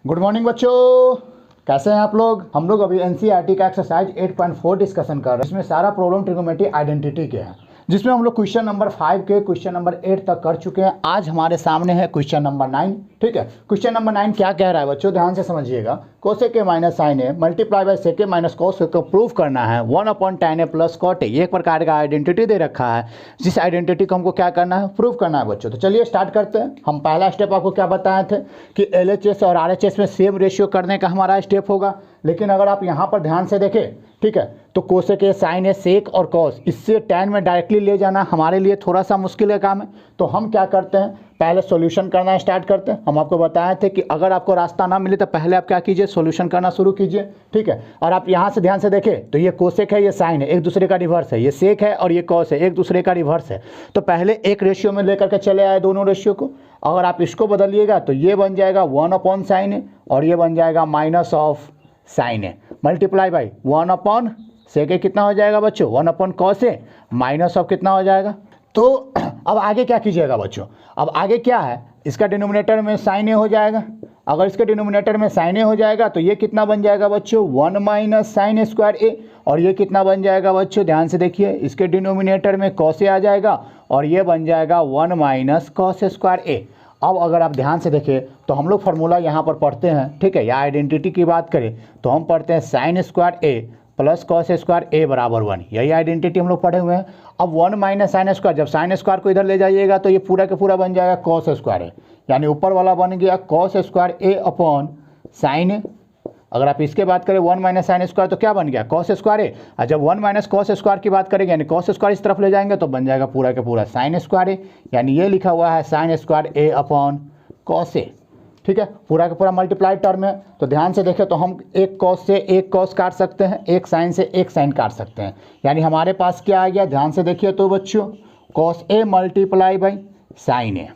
Good morning बच्चों, कैसे हैं आप लोग। हम लोग अभी एनसीईआरटी का एक्सरसाइज 8.4 डिस्कशन कर रहे हैं। इसमें सारा प्रॉब्लम ट्रिग्नोमेट्री आइडेंटिटी के हैं, जिसमें हम लोग क्वेश्चन नंबर 5 के क्वेश्चन नंबर 8 तक कर चुके हैं। आज हमारे सामने है क्वेश्चन नंबर 9। ठीक है, क्वेश्चन नंबर 9 क्या कह रहा है बच्चों, ध्यान से समझिएगा। Cosec A minus sin A multiply by sec A minus cos A को प्रूव करना है 1/tan ए प्लस कॉट ए। एक प्रकार का आइडेंटिटी दे रखा है, जिस आइडेंटिटी को हमको क्या करना है, प्रूव करना है बच्चों। तो चलिए स्टार्ट करते हैं। हम पहला स्टेप आपको क्या बताए थे कि LHS और RHS में सेम रेशियो करने का हमारा स्टेप होगा। लेकिन अगर आप यहाँ पर ध्यान से देखें, ठीक है, तो कोसेक ए साइन ए सेक और कॉस, इससे टैन में डायरेक्टली ले जाना हमारे लिए थोड़ा सा मुश्किल का काम है। तो हम क्या करते हैं, पहले सॉल्यूशन करना स्टार्ट करते हैं। हम आपको बताए थे कि अगर आपको रास्ता ना मिले तो पहले आप क्या कीजिए, सॉल्यूशन करना शुरू कीजिए। ठीक है, और आप यहाँ से ध्यान से देखें तो ये कोसेक है, ये साइन है, एक दूसरे का रिवर्स है। ये सेक है और ये कॉस है, एक दूसरे का रिवर्स है। तो पहले एक रेशियो में लेकर के चले आए दोनों रेशियो को। अगर आप इसको बदलिएगा तो ये बन जाएगा 1/sin ए और ये बन जाएगा minus of sine A multiply by 1 सेक ए कितना हो जाएगा बच्चों, 1/cos ए माइनस ऑफ कितना हो जाएगा। तो अब आगे क्या कीजिएगा बच्चों, अब आगे क्या है, इसका डिनोमिनेटर में साइन ए हो जाएगा। अगर इसके डिनोमिनेटर में साइन ए हो जाएगा तो ये कितना बन जाएगा बच्चों, 1 - sin स्क्वायर ए। और ये कितना बन जाएगा बच्चों, ध्यान से देखिए, इसके डिनोमिनेटर में cos ए आ जाएगा और ये बन जाएगा 1 - cos स्क्वायर ए। अब अगर आप ध्यान से देखें तो हम लोग फार्मूला यहाँ पर पढ़ते हैं, ठीक है, या आइडेंटिटी की बात करें तो हम पढ़ते हैं sin square A plus cos square ए बराबर 1। यही आइडेंटिटी हम लोग पढ़े हुए हैं। अब 1 - sin स्क्वायर, जब sin स्क्वायर को इधर ले जाइएगा तो ये पूरा का पूरा बन जाएगा कॉस स्क्वायर ए, यानी ऊपर वाला बन गया cos square A upon sin ए। अगर आप इसके बात करें 1 - sin स्क्वायर तो क्या बन गया, कॉस स्क्वायर ए। और जब 1 - cos स्क्वायर की बात करेंगे यानी कॉस स्क्वायर इस तरफ ले जाएंगे तो बन जाएगा पूरा का पूरा साइन स्क्वायर ए, यानी ये लिखा हुआ है sine square A upon cos A. ठीक है, पूरा का पूरा मल्टीप्लाई टर्म है। तो ध्यान से देखें तो हम एक कॉस से एक कॉस काट सकते हैं, एक साइन से एक साइन काट सकते हैं, यानी हमारे पास क्या आ गया, ध्यान से देखिए तो बच्चों, cos A multiply by sin A,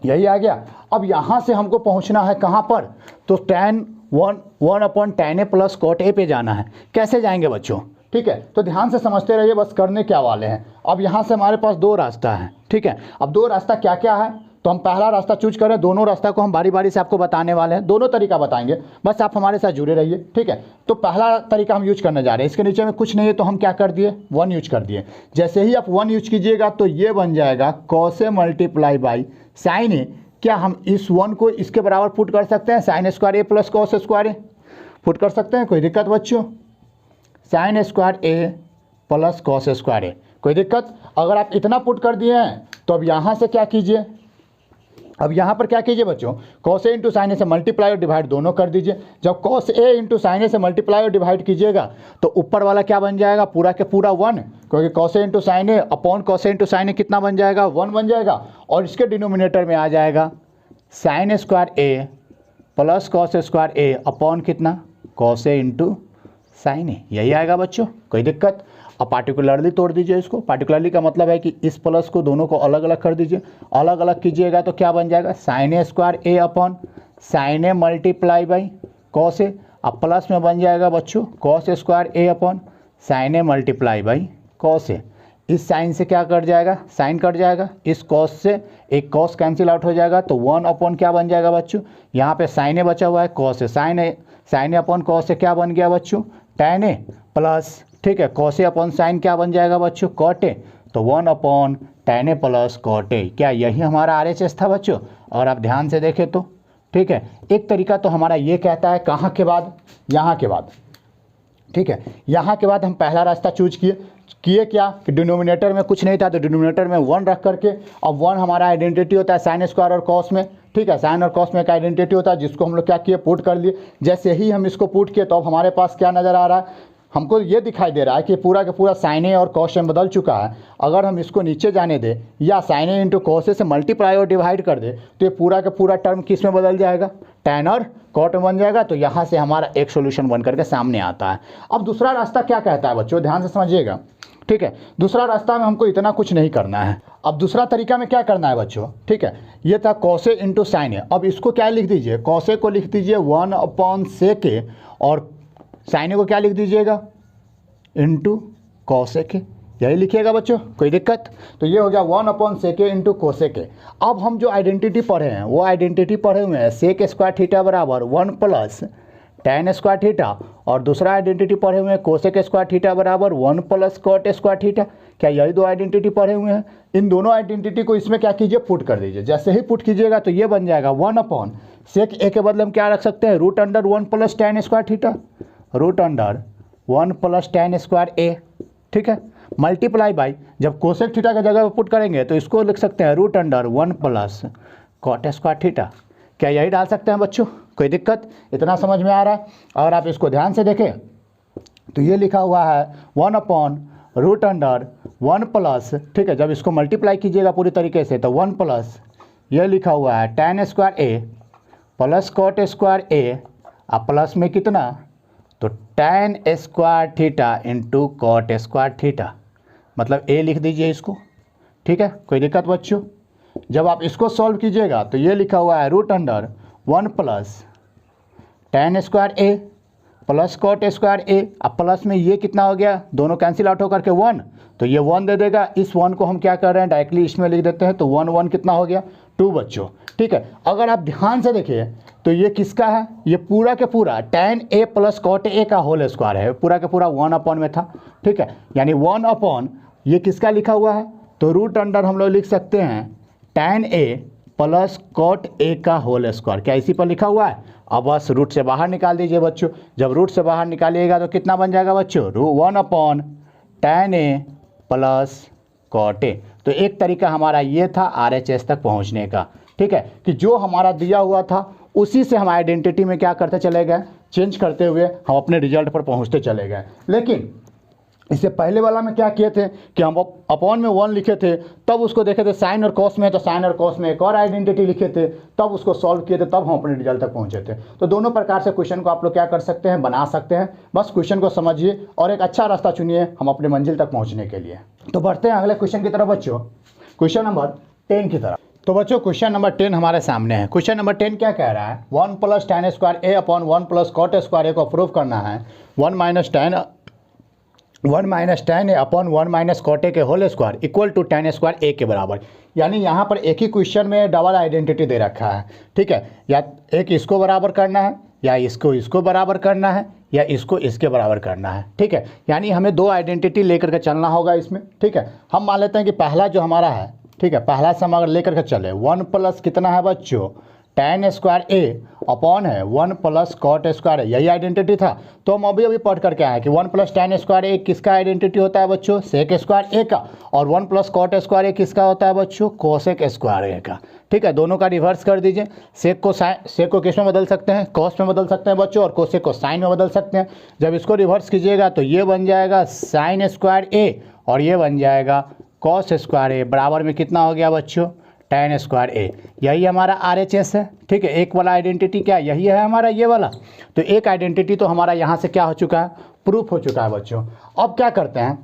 यही आ गया। अब यहाँ से हमको पहुँचना है कहाँ पर, तो tan 1/tan A plus cot A पे जाना है। कैसे जाएंगे बच्चों, ठीक है, तो ध्यान से समझते रहिए, बस करने क्या वाले हैं। अब यहाँ से हमारे पास दो रास्ता है, ठीक है। अब दो रास्ता क्या क्या है, तो हम पहला रास्ता चूज करें। दोनों रास्ता को हम बारी बारी से आपको बताने वाले हैं, दोनों तरीका बताएंगे, बस आप हमारे साथ जुड़े रहिए, ठीक है। तो पहला तरीका हम यूज करने जा रहे हैं। इसके नीचे में कुछ नहीं है तो हम क्या कर दिए, 1 यूज कर दिए। जैसे ही आप 1 यूज कीजिएगा तो ये बन जाएगा cos A multiply by sin A. क्या हम इस 1 को इसके बराबर पुट कर सकते हैं, sine square A plus cos square A put कर सकते हैं, कोई दिक्कत बच्चों, sine square A plus cos square ए, कोई दिक्कत। अगर आप इतना पुट कर दिए हैं तो अब यहाँ से क्या कीजिए, अब यहाँ पर क्या कीजिए बच्चों, कॉस ए इंटू साइन ए से मल्टीप्लाई और डिवाइड दोनों कर दीजिए। जब कॉस ए इंटू साइन ए से मल्टीप्लाई और डिवाइड कीजिएगा तो ऊपर वाला क्या बन जाएगा, पूरा के पूरा 1, क्योंकि cos A into sine A upon cos A into sine ए कितना बन जाएगा, 1 बन जाएगा। और इसके डिनोमिनेटर में आ जाएगा sine square A plus cos square A upon कितना, cos A into sine A, यही आएगा बच्चों, कोई दिक्कत। अब पार्टिकुलरली तोड़ दीजिए इसको। पार्टिकुलरली का मतलब है कि इस प्लस को दोनों को अलग अलग कर दीजिए। अलग अलग कीजिएगा तो क्या बन जाएगा, sin A square A upon sin A multiply by cos A. अब प्लस में बन जाएगा बच्चों cos square A upon sin A multiply by cos A. इस साइन से क्या कट जाएगा, साइन कट जाएगा, इस कॉस से एक कॉस कैंसिल आउट हो जाएगा तो 1 अपॉन क्या बन जाएगा बच्चों, यहाँ पे साइन ए बचा हुआ है, cos A, sign A upon cos A क्या बन गया बच्चों, tan ए प्लस, ठीक है, कॉस ए अपॉन साइन क्या बन जाएगा बच्चों, कॉट ए। तो 1/tan ए प्लस कॉट ए। क्या यही हमारा RHS था बच्चों, और आप ध्यान से देखें तो, ठीक है। एक तरीका तो हमारा ये कहता है कहाँ के बाद, यहाँ के बाद, ठीक है। यहाँ के बाद हम पहला रास्ता चूज किए क्या कि डिनोमिनेटर में कुछ नहीं था तो डिनोमिनेटर में 1 रख करके, अब 1 हमारा आइडेंटिटी होता है साइन स्क्वायर और कॉस में, ठीक है, साइन और कॉस में एक आइडेंटिटी होता है जिसको हम लोग क्या किए, पुट कर लिए। जैसे ही हम इसको पुट किए तो अब हमारे पास क्या नज़र आ रहा है, हमको ये दिखाई दे रहा है कि पूरा का पूरा साइन ए और कॉस में बदल चुका है। अगर हम इसको नीचे जाने दें या sign A into cos A से मल्टीप्लाई और डिवाइड कर दे तो ये पूरा का पूरा टर्म किस में बदल जाएगा, टैन और कॉट में बन जाएगा। तो यहाँ से हमारा एक सोल्यूशन बन करके सामने आता है। अब दूसरा रास्ता क्या कहता है बच्चों, ध्यान से समझिएगा, ठीक है। दूसरा रास्ता में हमको इतना कुछ नहीं करना है। अब दूसरा तरीका में क्या करना है बच्चों, ठीक है, ये था कॉस ए इंटू साइन ए। अब इसको क्या लिख दीजिए, कॉस ए को लिख दीजिए 1/sec ए और साइन ए को क्या लिख दीजिएगा, इंटू कॉस ए के, यही लिखिएगा बच्चों, कोई दिक्कत। तो ये हो गया 1/sec इंटू कोसेक। अब हम जो आइडेंटिटी पढ़े हैं वो आइडेंटिटी पढ़े हुए हैं सेक स्क्वायर थीटा बराबर 1 प्लस tan स्क्वायर थीटा, और दूसरा आइडेंटिटी पढ़े हुए हैं कोसेक स्क्वायर थीटा बराबर 1 प्लस कॉट स्क्वायर थीटा। क्या यही दो आइडेंटिटी पढ़े हुए हैं? इन दोनों आइडेंटिटी को इसमें क्या कीजिए, पुट कर दीजिए। जैसे ही पुट कीजिएगा तो ये बन जाएगा 1/sec ए के बदले हम क्या रख सकते हैं, √1 plus tan square theta, √1 plus tan square A. ठीक है, मल्टीप्लाई बाई, जब कोसेक थीटा की जगह पर पुट करेंगे तो इसको लिख सकते हैं √1 प्लस कॉट स्क्वायर थीटा। क्या यही डाल सकते हैं बच्चों, कोई दिक्कत? इतना समझ में आ रहा है? अगर आप इसको ध्यान से देखें तो ये लिखा हुआ है 1/√1 प्लस, ठीक है, जब इसको मल्टीप्लाई कीजिएगा पूरी तरीके से तो 1 प्लस ये लिखा हुआ है tan square A plus cot square A, अब प्लस में कितना, तो tan square theta into cot square theta, मतलब ए लिख दीजिए इसको। ठीक है, कोई दिक्कत बच्चों? जब आप इसको सॉल्व कीजिएगा तो ये लिखा हुआ है √1 plus tan square A plus cot square A, अब प्लस में ये कितना हो गया, दोनों कैंसिल आउट होकर के 1, तो ये 1 दे देगा। इस 1 को हम क्या कर रहे हैं, डायरेक्टली इसमें लिख देते हैं, तो 1 कितना हो गया, 2 बच्चों। ठीक है, अगर आप ध्यान से देखिए तो ये किसका है, ये पूरा के पूरा tan A plus cot A का होल स्क्वायर है, पूरा के पूरा 1 में था। ठीक है, यानी 1 ये किसका लिखा हुआ है, तो √, हम लोग लिख सकते हैं tan A plus cot A का होल स्क्वायर। क्या इसी पर लिखा हुआ है? अब बस रूट से बाहर निकाल दीजिए बच्चों। जब रूट से बाहर निकालिएगा तो कितना बन जाएगा बच्चों, 1/tan ए प्लस कॉट ए। तो एक तरीका हमारा ये था RHS तक पहुंचने का। ठीक है, कि जो हमारा दिया हुआ था उसी से हम आइडेंटिटी में क्या करते चले गए, चेंज करते हुए हम अपने रिजल्ट पर पहुंचते चले गए। लेकिन इससे पहले वाला में क्या किए थे कि हम अपॉन में 1 लिखे थे, तब उसको देखे थे साइन और कॉस में, तो साइन और कॉस में एक और आइडेंटिटी लिखे थे, तब उसको सॉल्व किए थे, तब हम अपने रिजल्ट तक पहुंचे थे। तो दोनों प्रकार से क्वेश्चन को आप लोग क्या कर सकते हैं, बना सकते हैं। बस क्वेश्चन को समझिए और एक अच्छा रास्ता चुनिए हम अपने मंजिल तक पहुँचने के लिए। तो बढ़ते हैं अगले क्वेश्चन की तरफ बच्चों, क्वेश्चन नंबर 10 की तरफ। तो बच्चों क्वेश्चन नंबर 10 हमारे सामने है। क्वेश्चन नंबर 10 क्या कह रहा है, 1 plus tan square A upon 1 plus cot square A को प्रूव करना है 1 minus tan A upon 1 minus cot A के whole square equal to tan square A के बराबर। यानी यहाँ पर एक ही क्वेश्चन में डबल आइडेंटिटी दे रखा है। ठीक है, या एक इसको बराबर करना है, या इसको बराबर करना है, या इसको इसके बराबर करना है। ठीक है, यानी हमें दो आइडेंटिटी लेकर के चलना होगा इसमें। ठीक है, हम मान लेते हैं कि पहला जो हमारा है, ठीक है, पहला से हम अगर लेकर के चले 1 प्लस कितना है बच्चों, tan स्क्वायर ए अपॉन है 1 प्लस कॉट स्क्वायर है, यही आइडेंटिटी था। तो हम अभी पढ़ करके आए कि 1 प्लस tan स्क्वायर ए किसका आइडेंटिटी होता है बच्चों, सेक स्क्वायर ए का, और 1 प्लस कॉट स्क्वायर ए किसका होता है बच्चों, कोसेक स्क्वायर ए का। ठीक है, दोनों का रिवर्स कर दीजिए। सेक को किस में बदल सकते हैं, कॉस में बदल सकते हैं बच्चों, और कोसेक को साइन में बदल सकते हैं। जब इसको रिवर्स कीजिएगा तो ये बन जाएगा साइन स्क्वायर ए, और ये बन जाएगा कॉस स्क्वायर ए, बराबर में कितना हो गया बच्चों, tan स्क्वायर ए। यही हमारा RHS है। ठीक है, एक वाला आइडेंटिटी क्या यही है हमारा, ये वाला। तो एक आइडेंटिटी तो हमारा यहाँ से क्या हो चुका है, प्रूफ हो चुका है बच्चों। अब क्या करते हैं,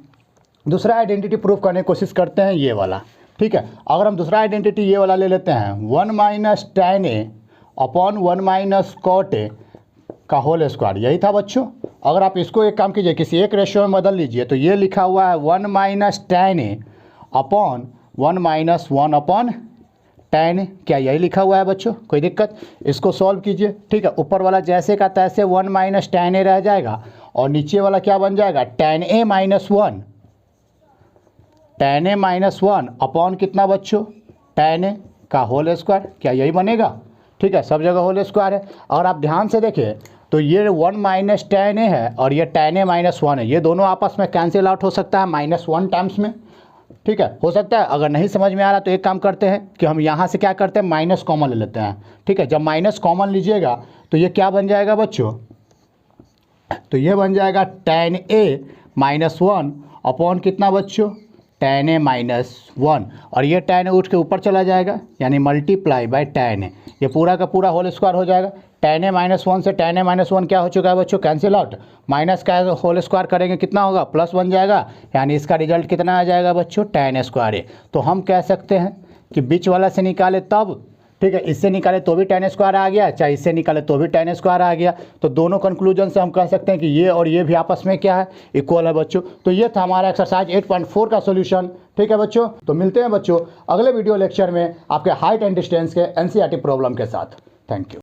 दूसरा आइडेंटिटी प्रूफ करने की कोशिश करते हैं, ये वाला। ठीक है, अगर हम दूसरा आइडेंटिटी ये वाला ले लेते हैं 1 minus tan A upon 1 minus cot A का होल स्क्वायर, यही था बच्चों। अगर आप इसको एक काम कीजिए, किसी एक रेशियो में बदल लीजिए, तो ये लिखा हुआ है 1 minus tan A upon 1 minus 1 upon tan। क्या यही लिखा हुआ है बच्चों, कोई दिक्कत? इसको सॉल्व कीजिए। ठीक है, ऊपर वाला जैसे का तैसे 1 माइनस tan ए रह जाएगा, और नीचे वाला क्या बन जाएगा, tan ए माइनस 1, tan ए माइनस 1 अपॉन कितना बच्चों, tan ए का होल स्क्वायर। क्या यही बनेगा? ठीक है, सब जगह होल स्क्वायर है। और आप ध्यान से देखिए तो ये 1 माइनस tan ए है और ये tan ए माइनस 1 है, ये दोनों आपस में कैंसिल आउट हो सकता है -1 टाइम्स में। ठीक है, हो सकता है। अगर नहीं समझ में आ रहा तो एक काम करते हैं कि हम यहाँ से क्या करते हैं, माइनस कॉमन ले लेते हैं। ठीक है, जब माइनस कॉमन लीजिएगा तो ये क्या बन जाएगा बच्चों, तो ये बन जाएगा tan ए माइनस 1 अपॉन कितना बच्चों, tan ए माइनस 1, और ये tan ए उठ के ऊपर चला जाएगा, यानी मल्टीप्लाई बाय tan ए, ये पूरा का पूरा होल स्क्वायर हो जाएगा। tan ए माइनस 1 से tan ए माइनस 1 क्या हो चुका है बच्चों, कैंसिल आउट। माइनस का होल स्क्वायर करेंगे कितना होगा, प्लस बन जाएगा, यानी इसका रिजल्ट कितना आ जाएगा बच्चों, tan स्क्वायर ए। तो हम कह सकते हैं कि बीच वाला से निकाले तब ठीक है, इससे निकाले तो भी tan स्क्वायर आ गया, चाहे इससे निकाले तो भी tan स्क्वायर आ गया। तो दोनों कंक्लूजन से हम कह सकते हैं कि ये और ये भी आपस में क्या है, इक्वल है बच्चों। तो ये था हमारा एक्सरसाइज 8.4 का सॉल्यूशन। ठीक है बच्चों, तो मिलते हैं बच्चों अगले वीडियो लेक्चर में आपके हाइट एंड डिस्टेंस के NCERT प्रॉब्लम के साथ। Thank you.